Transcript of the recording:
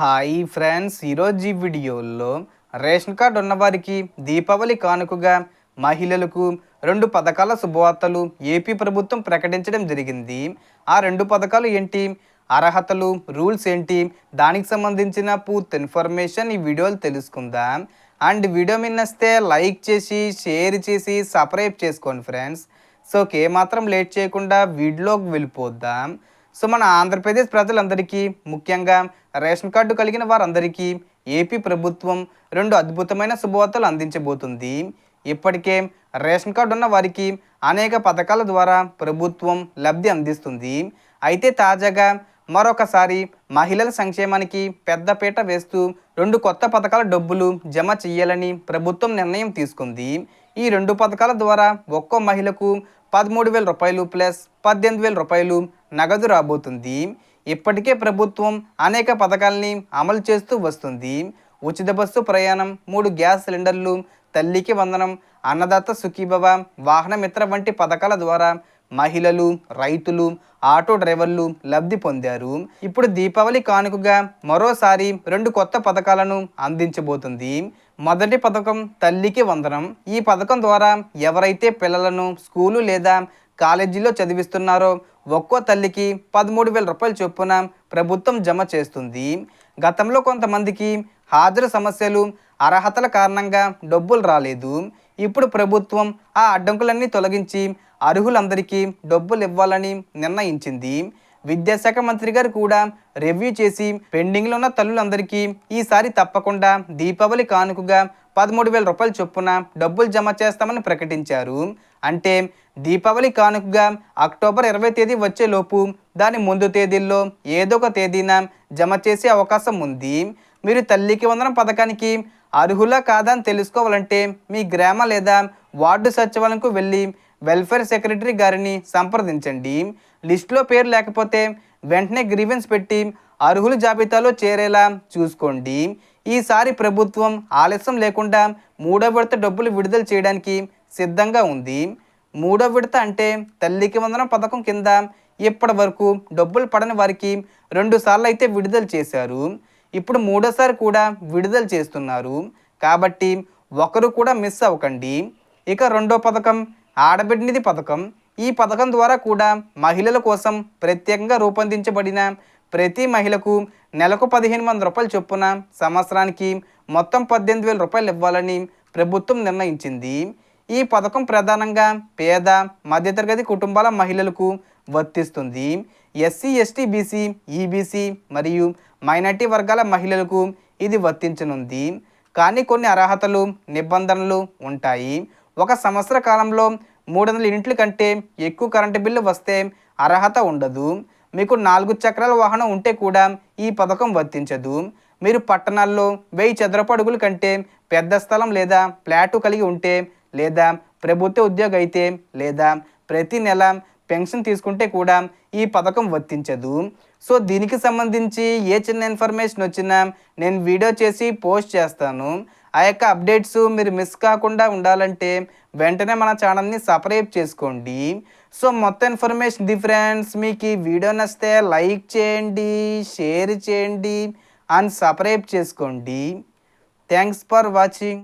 Hi friends, ఈరోజు ఈ వీడియోలో రేషన్ కార్డు ఉన్నవారికి దీపావళి కానుకగా మహిళలకు 2 పథకాల శుభవార్తలు ఏపీ ప్రభుత్వం ప్రకటించడం జరిగింది. ఆ 2 పథకాలు ఏంటి, అర్హతలు, రూల్స్ ఏంటి, దానికి సంబంధించిన పూర్తి ఇన్ఫర్మేషన్ ఈ వీడియోలో తెలుసుకుందాం. అండ్ వీడియో మిన్నస్తే లైక్ చేసి, షేర్ చేసి, సబ్స్క్రైబ్ చేసుకోండి ఫ్రెండ్స్. సో ఏమాత్రం లేట్ చేయకుండా వీడియోలోకి వెళ్ళిపోద్దాం. సో మన ఆంధ్రప్రదేశ్ ప్రజలందరికీ, ముఖ్యంగా రేషన్ కార్డు కలిగిన వారందరికీ ఏపీ ప్రభుత్వం 2 అద్భుతమైన శుభవార్తలు అందించబోతుంది. ఇప్పటికే రేషన్ కార్డు ఉన్న వారికి అనేక పథకాల ద్వారా ప్రభుత్వం లబ్ధి అందిస్తుంది. అయితే తాజాగా మరొకసారి మహిళల సంక్షేమానికి పెద్దపీట వేస్తూ 2 కొత్త పథకాల డబ్బులు జమ చేయాలని ప్రభుత్వం నిర్ణయం తీసుకుంది. ఈ 2 పథకాల ద్వారా ఒక్కో మహిళకు 13,000 రూపాయలు ప్లస్ 18,000 రూపాయలు నగదు రాబోతుంది. ఇప్పటికే ప్రభుత్వం అనేక పథకాలని అమలు చేస్తూ వస్తుంది. ఉచిత బస్సు ప్రయాణం, 3 గ్యాస్ సిలిండర్లు, తల్లికి వందనం, అన్నదాత సుఖీభవ, వాహన మిత్ర వంటి పథకాల ద్వారా మహిళలు, రైతులు, ఆటో డ్రైవర్లు లబ్ధి పొందారు. ఇప్పుడు దీపావళి కానుకగా మరోసారి 2 కొత్త పథకాలను అందించబోతుంది. మొదటి పథకం తల్లికి వందనం. ఈ పథకం ద్వారా ఎవరైతే పిల్లలను స్కూలు లేదా కాలేజీలో చదివిస్తున్నారో ఒక్కో తల్లికి 13,000 రూపాయల చొప్పున ప్రభుత్వం జమ చేస్తుంది. గతంలో కొంతమందికి హాజరు సమస్యలు, అర్హతల కారణంగా డబ్బులు రాలేదు. ఇప్పుడు ప్రభుత్వం ఆ అడ్డంకులన్నీ తొలగించి అర్హులందరికీ డబ్బులు ఇవ్వాలని నిర్ణయించింది. విద్యాశాఖ మంత్రి గారు కూడా రివ్యూ చేసి పెండింగ్లో ఉన్న తల్లులందరికీ ఈసారి తప్పకుండా దీపావళి కానుకగా 13,000 రూపాయల చొప్పున డబ్బులు జమ చేస్తామని ప్రకటించారు. అంటే దీపావళి కానుకగా అక్టోబర్ 20 తేదీ వచ్చేలోపు దాని ముందు తేదీల్లో ఏదో ఒక తేదీన జమ చేసే అవకాశం ఉంది. మీరు తల్లికి వందనం పథకానికి అర్హులా కాదా అని తెలుసుకోవాలంటే మీ గ్రామ లేదా వార్డు సచివాలయంకు వెళ్ళి వెల్ఫేర్ సెక్రటరీ గారిని సంప్రదించండి. లిస్టులో పేరు లేకపోతే వెంటనే గ్రీవెన్స్ పెట్టి అర్హుల జాబితాలో చేరేలా చూసుకోండి. ఈసారి ప్రభుత్వం ఆలస్యం లేకుండా 3వ విడత డబ్బులు విడుదల చేయడానికి సిద్ధంగా ఉంది. 3వ విడత అంటే తల్లికి వందనం పథకం కింద ఇప్పటి వరకు డబ్బులు పడని వారికి 2 సార్లు అయితే విడుదల చేశారు. ఇప్పుడు 3వసారి కూడా విడుదల చేస్తున్నారు. కాబట్టి ఒకరు కూడా మిస్ అవ్వకండి. ఇక 2వ పథకం ఆడబిడ్డ నిధి పథకం. ఈ పథకం ద్వారా కూడా మహిళల కోసం ప్రత్యేకంగా రూపొందించబడిన ప్రతి మహిళకు నెలకు 1,500 రూపాయల చొప్పున సంవత్సరానికి మొత్తం 18,000 రూపాయలు ఇవ్వాలని ప్రభుత్వం నిర్ణయించింది. ఈ పథకం ప్రధానంగా పేద, మధ్యతరగతి కుటుంబాల మహిళలకు వర్తిస్తుంది. ఎస్సీ, ఎస్టీ, బీసీ, ఈబీసీ మరియు మైనార్టీ వర్గాల మహిళలకు ఇది వర్తించనుంది. కానీ కొన్ని అర్హతలు, నిబంధనలు ఉంటాయి. 1 సంవత్సర కాలంలో 300 యూనిట్ల కంటే ఎక్కువ కరెంటు బిల్లు వస్తే అర్హత ఉండదు. మీకు 4 చక్రాల వాహనం ఉంటే కూడా ఈ పథకం వర్తించదు. మీరు పట్టణాల్లో 1000 చదరపు అడుగుల కంటే పెద్ద స్థలం లేదా ఫ్లాటు కలిగి ఉంటే, లేదా ప్రభుత్వ ఉద్యోగి అయితే, లేదా ప్రతి నెల పెన్షన్ తీసుకుంటే కూడా ఈ పథకం వర్తించదు. సో దీనికి సంబంధించి ఏ చిన్న ఇన్ఫర్మేషన్ వచ్చినా నేను వీడియో చేసి పోస్ట్ చేస్తాను. ఆ యొక్క అప్డేట్స్ మీరు మిస్ కాకుండా ఉండాలంటే వెంటనే మన ఛానల్ని సబ్స్క్రైబ్ చేసుకోండి. సో మొత్తం ఇన్ఫర్మేషన్ ఇది ఫ్రెండ్స్. మీకు ఈ వీడియో నచ్చితే లైక్ చేయండి, షేర్ చేయండి అండ్ సబ్స్క్రైబ్ చేసుకోండి. Thanks for watching.